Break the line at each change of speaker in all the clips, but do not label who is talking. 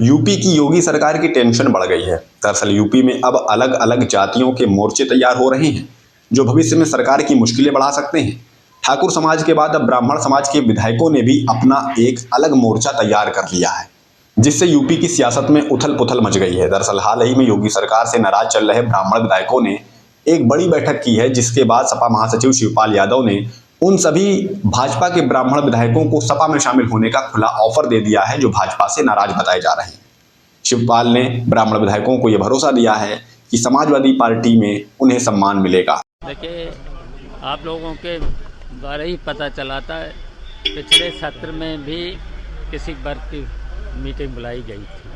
UP की योगी सरकार की टेंशन बढ़ गई है। दरअसल यूपी में अब अलग अलग जातियों के मोर्चे तैयार हो रहे हैं जो भविष्य में सरकार की मुश्किलें बढ़ा सकते हैं। ठाकुर समाज के बाद अब ब्राह्मण समाज के विधायकों ने भी अपना एक अलग मोर्चा तैयार कर लिया है, जिससे यूपी की सियासत में उथल पुथल मच गई है। दरअसल हाल ही में योगी सरकार से नाराज चल रहे ब्राह्मण विधायकों ने एक बड़ी बैठक की है, जिसके बाद सपा महासचिव शिवपाल यादव ने उन सभी भाजपा के ब्राह्मण विधायकों को सपा में शामिल होने का खुला ऑफर दे दिया है जो भाजपा से नाराज बताए जा रहे हैं। शिवपाल ने ब्राह्मण विधायकों को यह भरोसा दिया है कि समाजवादी पार्टी में उन्हें सम्मान मिलेगा।
देखिए, आप लोगों के द्वारा ही पता चला था, पिछले सत्र में भी किसी वर्ग की मीटिंग बुलाई गई थी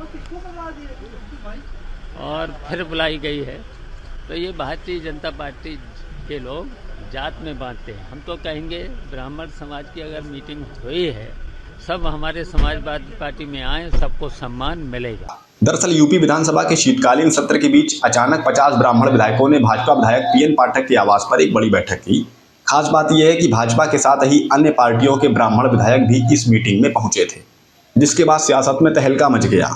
और फिर बुलाई गई है। तो ये भारतीय जनता पार्टी के लोग जात में बांटते हैं। हम तो कहेंगे ब्राह्मण समाज की अगर मीटिंग हुई है, सब हमारे समाजवादी पार्टी में आए, सबको सम्मान मिलेगा।
दरअसल यूपी विधानसभा के शीतकालीन सत्र के बीच अचानक 50 ब्राह्मण विधायकों ने भाजपा विधायक पीएन पाठक के आवास पर एक बड़ी बैठक की। खास बात यह है कि भाजपा के साथ ही अन्य पार्टियों के ब्राह्मण विधायक भी इस मीटिंग में पहुंचे थे, जिसके बाद सियासत में तहलका मच गया।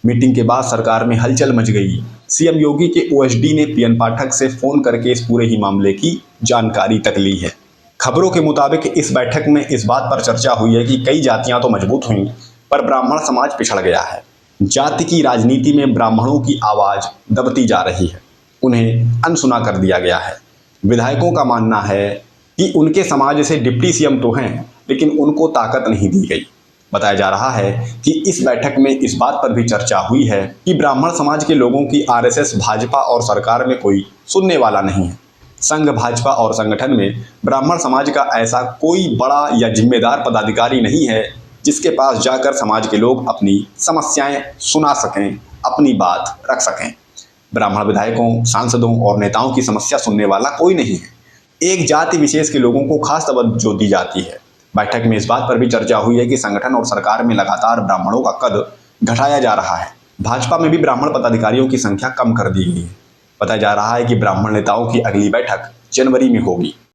मीटिंग के बाद सरकार में हलचल मच गई। सीएम योगी के ओएसडी ने पीएन पाठक से फोन करके इस पूरे ही मामले की जानकारी तक ली है। खबरों के मुताबिक इस बैठक में इस बात पर चर्चा हुई है कि कई जातियां तो मजबूत हुई, पर ब्राह्मण समाज पिछड़ गया है। जाति की राजनीति में ब्राह्मणों की आवाज दबती जा रही है, उन्हें अनसुना कर दिया गया है। विधायकों का मानना है कि उनके समाज से डिप्टी सीएम तो हैं, लेकिन उनको ताकत नहीं दी गई। बताया जा रहा है कि इस बैठक में इस बात पर भी चर्चा हुई है कि ब्राह्मण समाज के लोगों की आरएसएस, भाजपा और सरकार में कोई सुनने वाला नहीं है। संघ, भाजपा और संगठन में ब्राह्मण समाज का ऐसा कोई बड़ा या जिम्मेदार पदाधिकारी नहीं है जिसके पास जाकर समाज के लोग अपनी समस्याएं सुना सकें, अपनी बात रख सकें। ब्राह्मण विधायकों, सांसदों और नेताओं की समस्या सुनने वाला कोई नहीं है। एक जाति विशेष के लोगों को खास तवज्जो दी जाती है। बैठक में इस बात पर भी चर्चा हुई है कि संगठन और सरकार में लगातार ब्राह्मणों का कद घटाया जा रहा है। भाजपा में भी ब्राह्मण पदाधिकारियों की संख्या कम कर दी गई है। बताया जा रहा है कि ब्राह्मण नेताओं की अगली बैठक जनवरी में होगी।